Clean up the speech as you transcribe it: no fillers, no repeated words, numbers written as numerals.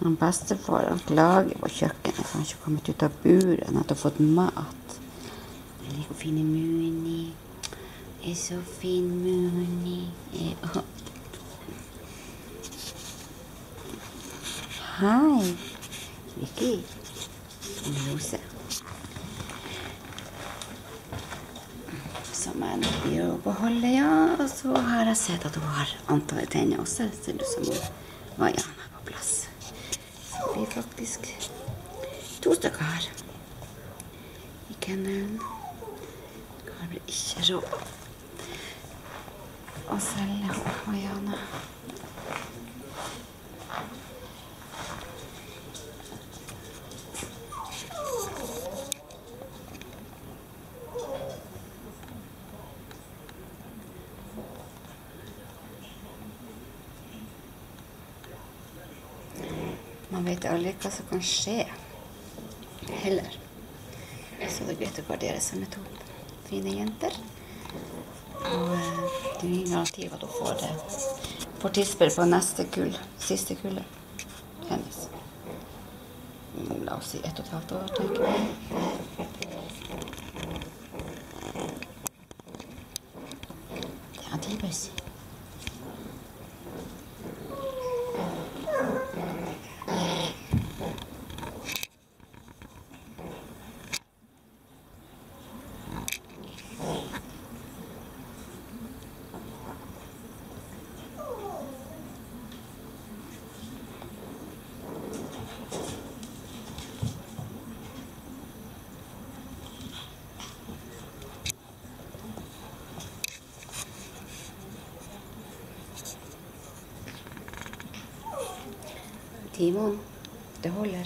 Han bestefar, han klager på kjøkkenet, for han har ikke kommet ut av buret, han har ikke fått mat. Den er så fin i Muni. Er så fin Muni. Hei. Vicky. En rose. Som jeg nok gjør å beholde, ja. Og så har jeg sett at hun har antallet tenner også. Ser du som hun var Jana på plass. Så det blir faktisk 2 stykker her. I kennelen. Det blir ikke råd å selge Marianne. Man vet aldri hva som kan skje heller. Så det er greit å gardere seg med 2 fine jenter. Og det er ingen garanti at hun får tisper på neste kull, siste kullet hennes. La oss si 1,5 år, tenker jeg. Det er Antibus. Timon, det holder.